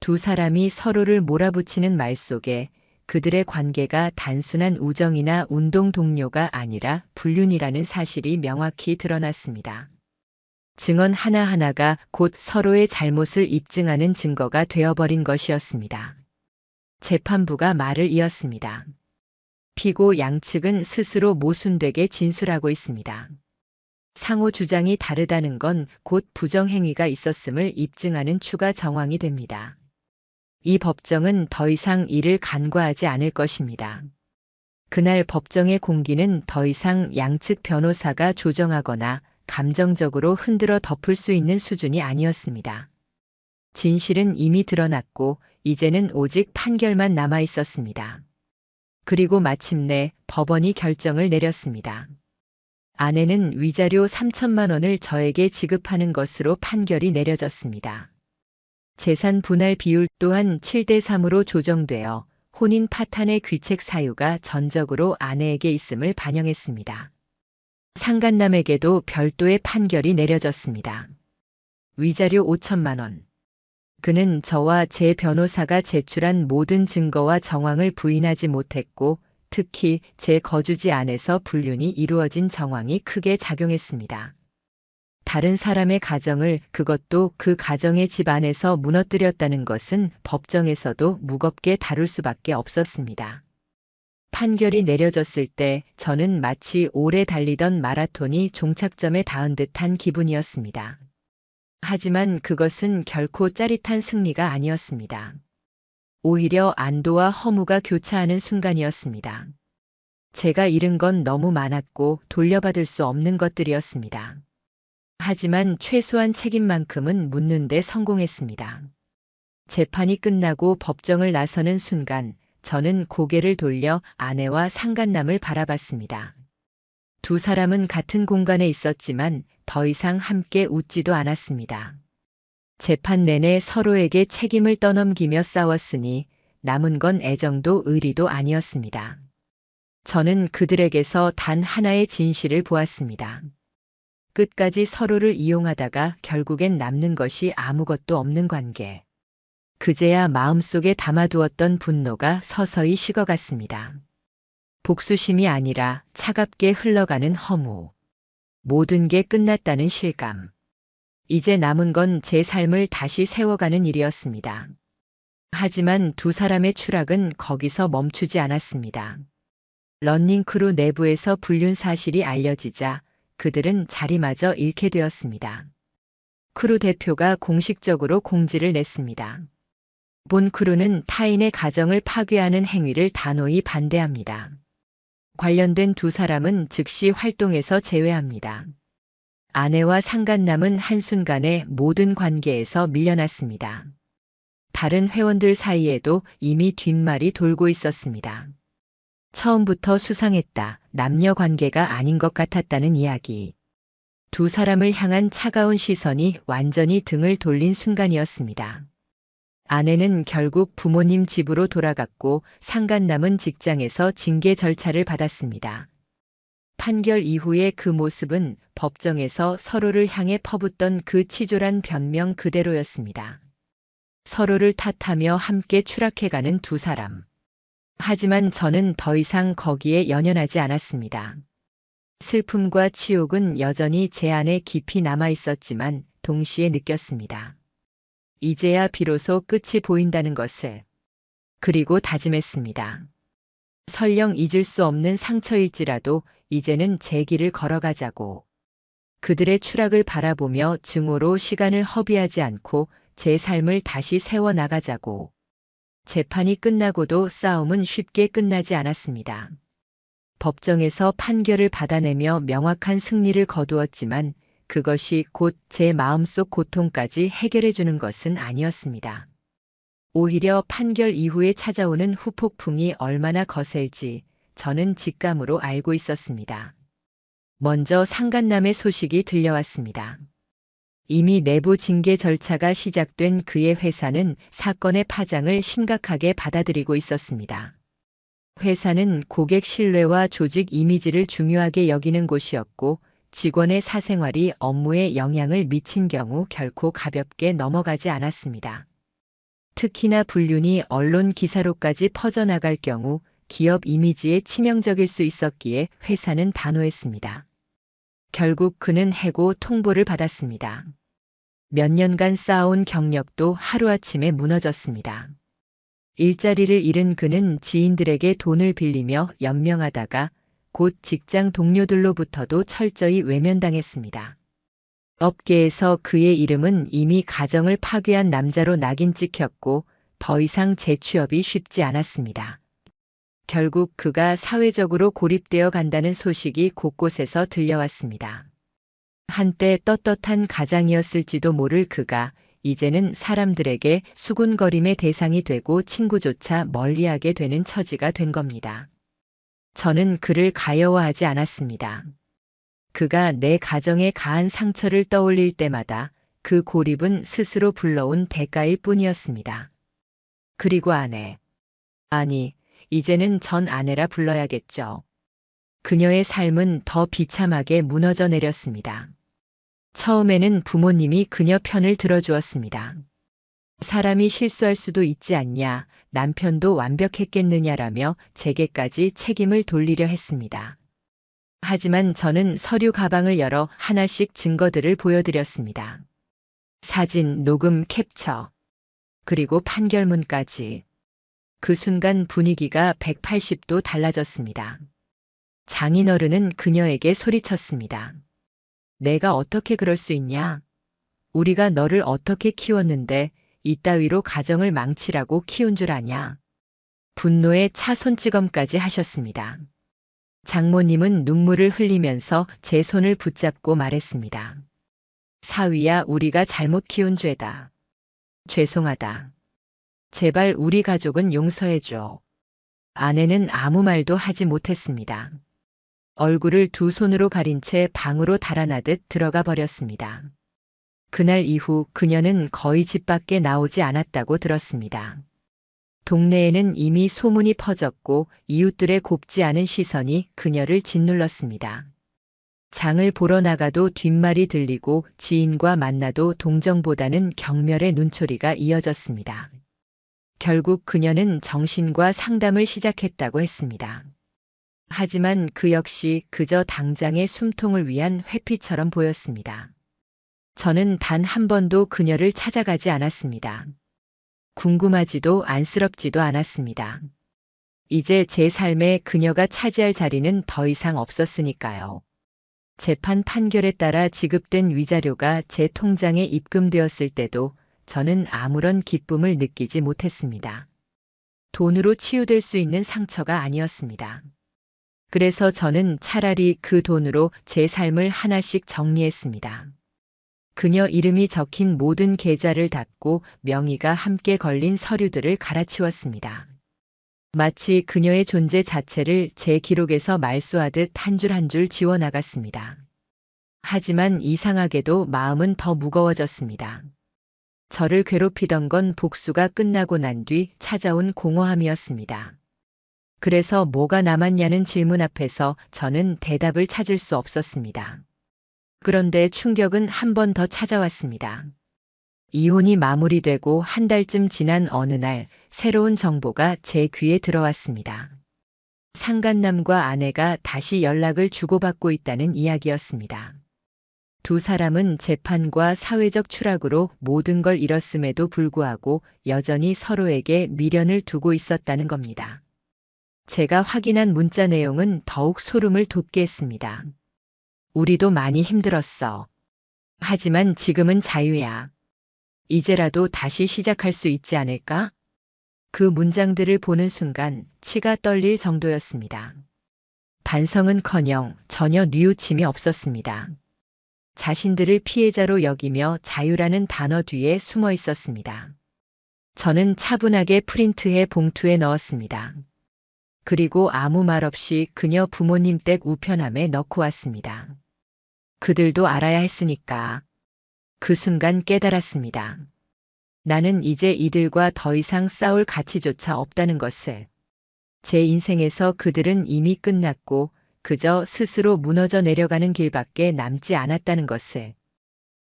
두 사람이 서로를 몰아붙이는 말 속에 그들의 관계가 단순한 우정이나 운동 동료가 아니라 불륜이라는 사실이 명확히 드러났습니다. 증언 하나하나가 곧 서로의 잘못을 입증하는 증거가 되어버린 것이었습니다. 재판부가 말을 이었습니다. 피고 양측은 스스로 모순되게 진술하고 있습니다. 상호 주장이 다르다는 건 곧 부정행위가 있었음을 입증하는 추가 정황이 됩니다. 이 법정은 더 이상 이를 간과하지 않을 것입니다. 그날 법정의 공기는 더 이상 양측 변호사가 조정하거나 감정적으로 흔들어 덮을 수 있는 수준이 아니었습니다. 진실은 이미 드러났고 이제는 오직 판결만 남아 있었습니다. 그리고 마침내 법원이 결정을 내렸습니다. 아내는 위자료 3천만 원을 저에게 지급하는 것으로 판결이 내려졌습니다. 재산 분할 비율 또한 7대3으로 조정되어 혼인 파탄의 귀책 사유가 전적으로 아내에게 있음을 반영했습니다. 상간남에게도 별도의 판결이 내려졌습니다. 위자료 5천만 원. 그는 저와 제 변호사가 제출한 모든 증거와 정황을 부인하지 못했고 특히 제 거주지 안에서 불륜이 이루어진 정황이 크게 작용했습니다. 다른 사람의 가정을 그것도 그 가정의 집 안에서 무너뜨렸다는 것은 법정에서도 무겁게 다룰 수밖에 없었습니다. 판결이 내려졌을 때 저는 마치 오래 달리던 마라톤이 종착점에 닿은 듯한 기분이었습니다. 하지만 그것은 결코 짜릿한 승리가 아니었습니다. 오히려 안도와 허무가 교차하는 순간이었습니다. 제가 잃은 건 너무 많았고 돌려받을 수 없는 것들이었습니다. 하지만 최소한 책임만큼은 묻는 데 성공했습니다. 재판이 끝나고 법정을 나서는 순간 저는 고개를 돌려 아내와 상간남을 바라봤습니다. 두 사람은 같은 공간에 있었지만 더 이상 함께 웃지도 않았습니다. 재판 내내 서로에게 책임을 떠넘기며 싸웠으니 남은 건 애정도 의리도 아니었습니다. 저는 그들에게서 단 하나의 진실을 보았습니다. 끝까지 서로를 이용하다가 결국엔 남는 것이 아무것도 없는 관계. 그제야 마음속에 담아두었던 분노가 서서히 식어갔습니다. 복수심이 아니라 차갑게 흘러가는 허무. 모든 게 끝났다는 실감. 이제 남은 건 제 삶을 다시 세워가는 일이었습니다. 하지만 두 사람의 추락은 거기서 멈추지 않았습니다. 러닝크루 내부에서 불륜 사실이 알려지자 그들은 자리마저 잃게 되었습니다. 크루 대표가 공식적으로 공지를 냈습니다. 본 크루는 타인의 가정을 파괴하는 행위를 단호히 반대합니다. 관련된 두 사람은 즉시 활동에서 제외합니다. 아내와 상간남은 한순간에 모든 관계에서 밀려났습니다. 다른 회원들 사이에도 이미 뒷말이 돌고 있었습니다. 처음부터 수상했다. 남녀 관계가 아닌 것 같았다는 이야기. 두 사람을 향한 차가운 시선이 완전히 등을 돌린 순간이었습니다. 아내는 결국 부모님 집으로 돌아갔고 상간남은 직장에서 징계 절차를 받았습니다. 판결 이후의 그 모습은 법정에서 서로를 향해 퍼붓던 그 치졸한 변명 그대로였습니다. 서로를 탓하며 함께 추락해가는 두 사람. 하지만 저는 더 이상 거기에 연연하지 않았습니다. 슬픔과 치욕은 여전히 제 안에 깊이 남아 있었지만 동시에 느꼈습니다. 이제야 비로소 끝이 보인다는 것을. 그리고 다짐했습니다. 설령 잊을 수 없는 상처일지라도 이제는 제 길을 걸어가자고. 그들의 추락을 바라보며 증오로 시간을 허비하지 않고 제 삶을 다시 세워나가자고. 재판이 끝나고도 싸움은 쉽게 끝나지 않았습니다. 법정에서 판결을 받아내며 명확한 승리를 거두었지만 그것이 곧 제 마음속 고통까지 해결해 주는 것은 아니었습니다. 오히려 판결 이후에 찾아오는 후폭풍이 얼마나 거셀지 저는 직감으로 알고 있었습니다. 먼저 상간남의 소식이 들려왔습니다. 이미 내부 징계 절차가 시작된 그의 회사는 사건의 파장을 심각하게 받아들이고 있었습니다. 회사는 고객 신뢰와 조직 이미지를 중요하게 여기는 곳이었고 직원의 사생활이 업무에 영향을 미친 경우 결코 가볍게 넘어가지 않았습니다. 특히나 불륜이 언론 기사로까지 퍼져나갈 경우 기업 이미지에 치명적일 수 있었기에 회사는 단호했습니다. 결국 그는 해고 통보를 받았습니다. 몇 년간 쌓아온 경력도 하루아침에 무너졌습니다. 일자리를 잃은 그는 지인들에게 돈을 빌리며 연명하다가 곧 직장 동료들로부터도 철저히 외면당했습니다. 업계에서 그의 이름은 이미 가정을 파괴한 남자로 낙인 찍혔고 더 이상 재취업이 쉽지 않았습니다. 결국 그가 사회적으로 고립되어 간다는 소식이 곳곳에서 들려왔습니다. 한때 떳떳한 가장이었을지도 모를 그가 이제는 사람들에게 수군거림의 대상이 되고 친구조차 멀리하게 되는 처지가 된 겁니다. 저는 그를 가여워하지 않았습니다. 그가 내 가정에 가한 상처를 떠올릴 때마다 그 고립은 스스로 불러온 대가일 뿐이었습니다. 그리고 아내. 아니, 이제는 전 아내라 불러야겠죠. 그녀의 삶은 더 비참하게 무너져 내렸습니다. 처음에는 부모님이 그녀 편을 들어주었습니다. 사람이 실수할 수도 있지 않냐, 남편도 완벽했겠느냐라며 제게까지 책임을 돌리려 했습니다. 하지만 저는 서류 가방을 열어 하나씩 증거들을 보여드렸습니다. 사진, 녹음, 캡처, 그리고 판결문까지. 그 순간 분위기가 180도 달라졌습니다. 장인어른은 그녀에게 소리쳤습니다. 내가 어떻게 그럴 수 있냐? 우리가 너를 어떻게 키웠는데 이따위로 가정을 망치라고 키운 줄 아냐? 분노에 차 손찌검까지 하셨습니다. 장모님은 눈물을 흘리면서 제 손을 붙잡고 말했습니다. 사위야, 우리가 잘못 키운 죄다. 죄송하다. 제발 우리 가족은 용서해줘. 아내는 아무 말도 하지 못했습니다. 얼굴을 두 손으로 가린 채 방으로 달아나듯 들어가 버렸습니다. 그날 이후 그녀는 거의 집 밖에 나오지 않았다고 들었습니다. 동네에는 이미 소문이 퍼졌고 이웃들의 곱지 않은 시선이 그녀를 짓눌렀습니다. 장을 보러 나가도 뒷말이 들리고 지인과 만나도 동정보다는 경멸의 눈초리가 이어졌습니다. 결국 그녀는 정신과 상담을 시작했다고 했습니다. 하지만 그 역시 그저 당장의 숨통을 위한 회피처럼 보였습니다. 저는 단 한 번도 그녀를 찾아가지 않았습니다. 궁금하지도 안쓰럽지도 않았습니다. 이제 제 삶에 그녀가 차지할 자리는 더 이상 없었으니까요. 재판 판결에 따라 지급된 위자료가 제 통장에 입금되었을 때도 저는 아무런 기쁨을 느끼지 못했습니다. 돈으로 치유될 수 있는 상처가 아니었습니다. 그래서 저는 차라리 그 돈으로 제 삶을 하나씩 정리했습니다. 그녀 이름이 적힌 모든 계좌를 닫고 명의가 함께 걸린 서류들을 갈아치웠습니다. 마치 그녀의 존재 자체를 제 기록에서 말소하듯 한 줄 한 줄 지워나갔습니다. 하지만 이상하게도 마음은 더 무거워졌습니다. 저를 괴롭히던 건 복수가 끝나고 난 뒤 찾아온 공허함이었습니다. 그래서 뭐가 남았냐는 질문 앞에서 저는 대답을 찾을 수 없었습니다. 그런데 충격은 한 번 더 찾아왔습니다. 이혼이 마무리되고 한 달쯤 지난 어느 날 새로운 정보가 제 귀에 들어왔습니다. 상간남과 아내가 다시 연락을 주고받고 있다는 이야기였습니다. 두 사람은 재판과 사회적 추락으로 모든 걸 잃었음에도 불구하고 여전히 서로에게 미련을 두고 있었다는 겁니다. 제가 확인한 문자 내용은 더욱 소름을 돋게 했습니다. 우리도 많이 힘들었어. 하지만 지금은 자유야. 이제라도 다시 시작할 수 있지 않을까? 그 문장들을 보는 순간 치가 떨릴 정도였습니다. 반성은커녕 전혀 뉘우침이 없었습니다. 자신들을 피해자로 여기며 자유라는 단어 뒤에 숨어 있었습니다. 저는 차분하게 프린트해 봉투에 넣었습니다. 그리고 아무 말 없이 그녀 부모님 댁 우편함에 넣고 왔습니다. 그들도 알아야 했으니까. 그 순간 깨달았습니다. 나는 이제 이들과 더 이상 싸울 가치조차 없다는 것을. 제 인생에서 그들은 이미 끝났고 그저 스스로 무너져 내려가는 길밖에 남지 않았다는 것을.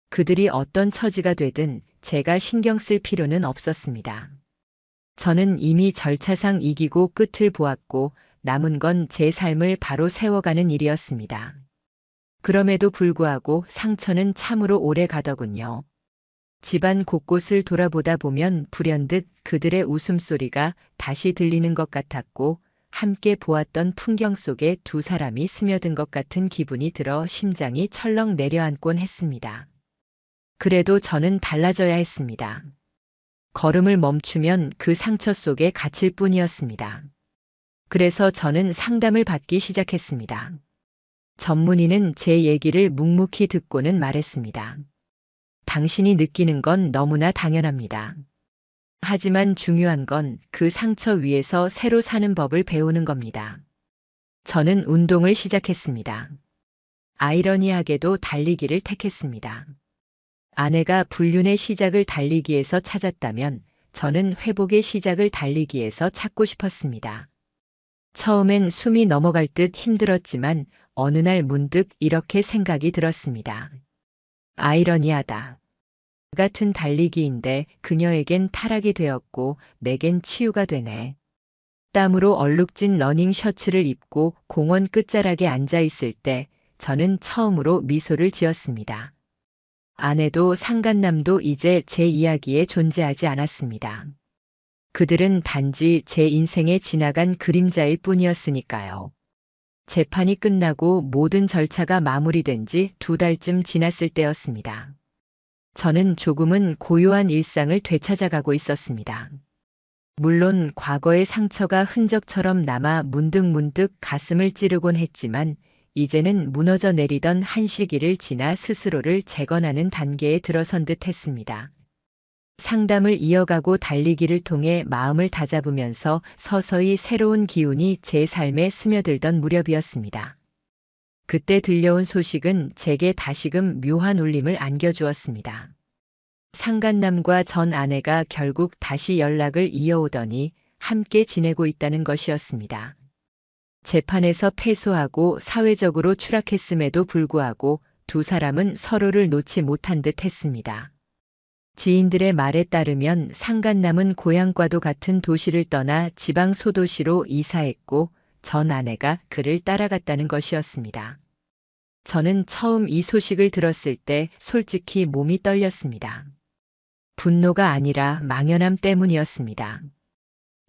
그들이 어떤 처지가 되든 제가 신경 쓸 필요는 없었습니다. 저는 이미 절차상 이기고 끝을 보았고 남은 건 제 삶을 바로 세워가는 일이었습니다. 그럼에도 불구하고 상처는 참으로 오래 가더군요. 집안 곳곳을 돌아보다 보면 불현듯 그들의 웃음소리가 다시 들리는 것 같았고 함께 보았던 풍경 속에 두 사람이 스며든 것 같은 기분이 들어 심장이 철렁 내려앉곤 했습니다. 그래도 저는 달라져야 했습니다. 걸음을 멈추면 그 상처 속에 갇힐 뿐이었습니다. 그래서 저는 상담을 받기 시작했습니다. 전문의는 제 얘기를 묵묵히 듣고는 말했습니다. 당신이 느끼는 건 너무나 당연합니다. 하지만 중요한 건 그 상처 위에서 새로 사는 법을 배우는 겁니다. 저는 운동을 시작했습니다. 아이러니하게도 달리기를 택했습니다. 아내가 불륜의 시작을 달리기에서 찾았다면 저는 회복의 시작을 달리기에서 찾고 싶었습니다. 처음엔 숨이 넘어갈 듯 힘들었지만 어느 날 문득 이렇게 생각이 들었습니다. 아이러니하다. 같은 달리기인데 그녀에겐 타락이 되었고 내겐 치유가 되네. 땀으로 얼룩진 러닝 셔츠를 입고 공원 끝자락에 앉아 있을 때 저는 처음으로 미소를 지었습니다. 아내도 상간남도 이제 제 이야기에 존재하지 않았습니다. 그들은 단지 제 인생에 지나간 그림자일 뿐이었으니까요. 재판이 끝나고 모든 절차가 마무리된 지 2달쯤 지났을 때였습니다. 저는 조금은 고요한 일상을 되찾아가고 있었습니다. 물론 과거의 상처가 흔적처럼 남아 문득문득 가슴을 찌르곤 했지만 이제는 무너져 내리던 한 시기를 지나 스스로를 재건하는 단계에 들어선 듯 했습니다. 상담을 이어가고 달리기를 통해 마음을 다잡으면서 서서히 새로운 기운이 제 삶에 스며들던 무렵이었습니다. 그때 들려온 소식은 제게 다시금 묘한 울림을 안겨주었습니다. 상간남과 전 아내가 결국 다시 연락을 이어오더니 함께 지내고 있다는 것이었습니다. 재판에서 패소하고 사회적으로 추락했음에도 불구하고 두 사람은 서로를 놓지 못한 듯 했습니다. 지인들의 말에 따르면 상간남은 고향과도 같은 도시를 떠나 지방 소도시로 이사했고 전 아내가 그를 따라갔다는 것이었습니다. 저는 처음 이 소식을 들었을 때 솔직히 몸이 떨렸습니다. 분노가 아니라 망연함 때문이었습니다.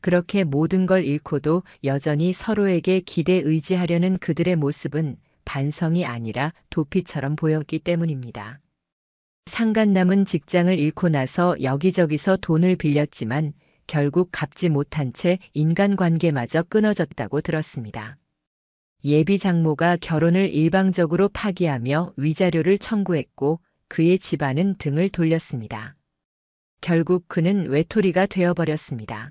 그렇게 모든 걸 잃고도 여전히 서로에게 기대 의지하려는 그들의 모습은 반성이 아니라 도피처럼 보였기 때문입니다. 상간남은 직장을 잃고 나서 여기저기서 돈을 빌렸지만 결국 갚지 못한 채 인간관계마저 끊어졌다고 들었습니다. 예비 장모가 결혼을 일방적으로 파기하며 위자료를 청구했고 그의 집안은 등을 돌렸습니다. 결국 그는 외톨이가 되어버렸습니다.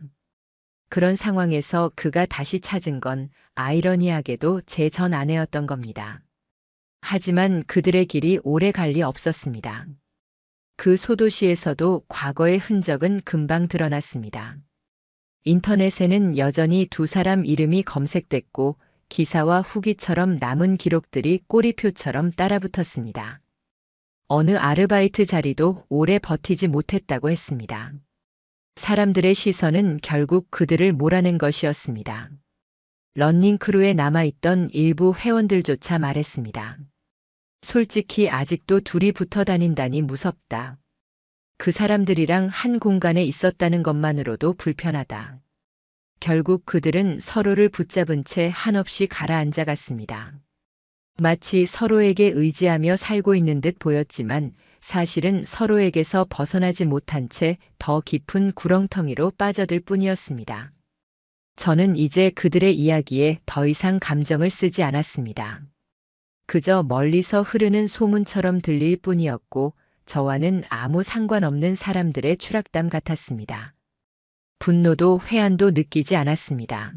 그런 상황에서 그가 다시 찾은 건 아이러니하게도 제 전 아내였던 겁니다. 하지만 그들의 길이 오래 갈 리 없었습니다. 그 소도시에서도 과거의 흔적은 금방 드러났습니다. 인터넷에는 여전히 두 사람 이름이 검색됐고 기사와 후기처럼 남은 기록들이 꼬리표처럼 따라붙었습니다. 어느 아르바이트 자리도 오래 버티지 못했다고 했습니다. 사람들의 시선은 결국 그들을 몰아낸 것이었습니다. 러닝크루에 남아있던 일부 회원들조차 말했습니다. 솔직히 아직도 둘이 붙어 다닌다니 무섭다. 그 사람들이랑 한 공간에 있었다는 것만으로도 불편하다. 결국 그들은 서로를 붙잡은 채 한없이 가라앉아 갔습니다. 마치 서로에게 의지하며 살고 있는 듯 보였지만 사실은 서로에게서 벗어나지 못한 채 더 깊은 구렁텅이로 빠져들 뿐이었습니다. 저는 이제 그들의 이야기에 더 이상 감정을 쓰지 않았습니다. 그저 멀리서 흐르는 소문처럼 들릴 뿐이었고 저와는 아무 상관없는 사람들의 추락담 같았습니다. 분노도 회한도 느끼지 않았습니다.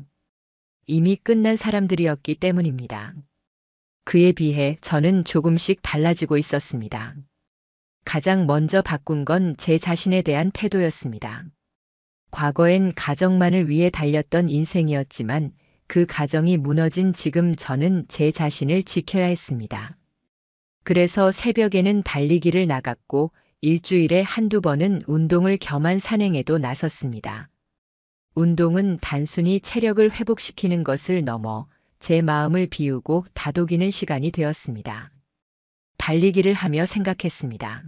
이미 끝난 사람들이었기 때문입니다. 그에 비해 저는 조금씩 달라지고 있었습니다. 가장 먼저 바꾼 건 제 자신에 대한 태도였습니다. 과거엔 가정만을 위해 달렸던 인생이었지만 그 가정이 무너진 지금 저는 제 자신을 지켜야 했습니다. 그래서 새벽에는 달리기를 나갔고 일주일에 한두 번은 운동을 겸한 산행에도 나섰습니다. 운동은 단순히 체력을 회복시키는 것을 넘어 제 마음을 비우고 다독이는 시간이 되었습니다. 달리기를 하며 생각했습니다.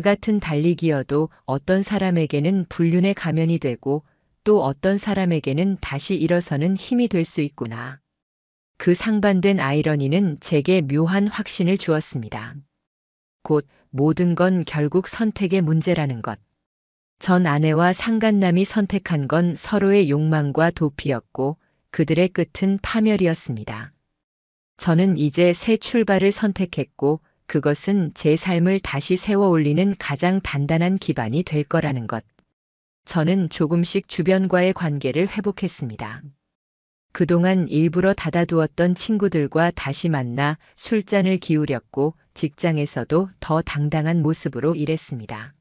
같은 달리기여도 어떤 사람에게는 불륜의 가면이 되고 또 어떤 사람에게는 다시 일어서는 힘이 될 수 있구나. 그 상반된 아이러니는 제게 묘한 확신을 주었습니다. 곧 모든 건 결국 선택의 문제라는 것. 전 아내와 상간남이 선택한 건 서로의 욕망과 도피였고 그들의 끝은 파멸이었습니다. 저는 이제 새 출발을 선택했고 그것은 제 삶을 다시 세워 올리는 가장 단단한 기반이 될 거라는 것. 저는 조금씩 주변과의 관계를 회복했습니다. 그동안 일부러 닫아두었던 친구들과 다시 만나 술잔을 기울였고 직장에서도 더 당당한 모습으로 일했습니다.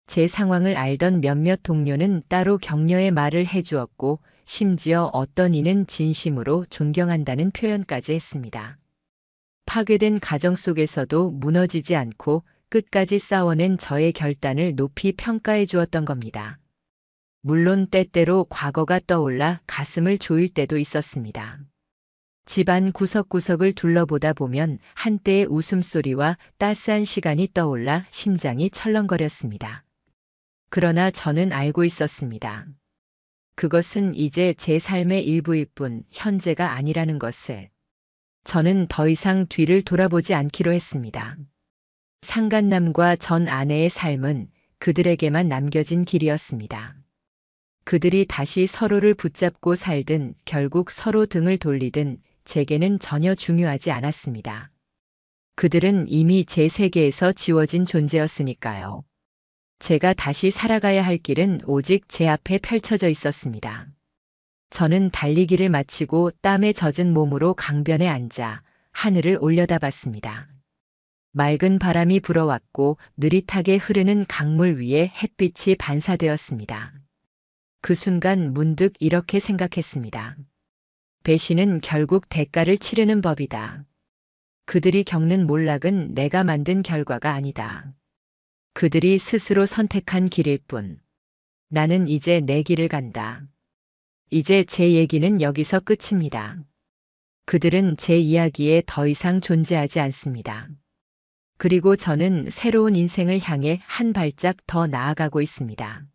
제 상황을 알던 몇몇 동료는 따로 격려의 말을 해주었고 심지어 어떤 이는 진심으로 존경한다는 표현까지 했습니다. 파괴된 가정 속에서도 무너지지 않고 끝까지 싸워낸 저의 결단을 높이 평가해 주었던 겁니다. 물론 때때로 과거가 떠올라 가슴을 조일 때도 있었습니다. 집안 구석구석을 둘러보다 보면 한때의 웃음소리와 따스한 시간이 떠올라 심장이 철렁거렸습니다. 그러나 저는 알고 있었습니다. 그것은 이제 제 삶의 일부일 뿐 현재가 아니라는 것을. 저는 더 이상 뒤를 돌아보지 않기로 했습니다. 상간남과 전 아내의 삶은 그들에게만 남겨진 길이었습니다. 그들이 다시 서로를 붙잡고 살든 결국 서로 등을 돌리든 제게는 전혀 중요하지 않았습니다. 그들은 이미 제 세계에서 지워진 존재였으니까요. 제가 다시 살아가야 할 길은 오직 제 앞에 펼쳐져 있었습니다. 저는 달리기를 마치고 땀에 젖은 몸으로 강변에 앉아 하늘을 올려다봤습니다. 맑은 바람이 불어왔고 느릿하게 흐르는 강물 위에 햇빛이 반사되었습니다. 그 순간 문득 이렇게 생각했습니다. 배신은 결국 대가를 치르는 법이다. 그들이 겪는 몰락은 내가 만든 결과가 아니다. 그들이 스스로 선택한 길일 뿐. 나는 이제 내 길을 간다. 이제 제 얘기는 여기서 끝입니다. 그들은 제 이야기에 더 이상 존재하지 않습니다. 그리고 저는 새로운 인생을 향해 한 발짝 더 나아가고 있습니다.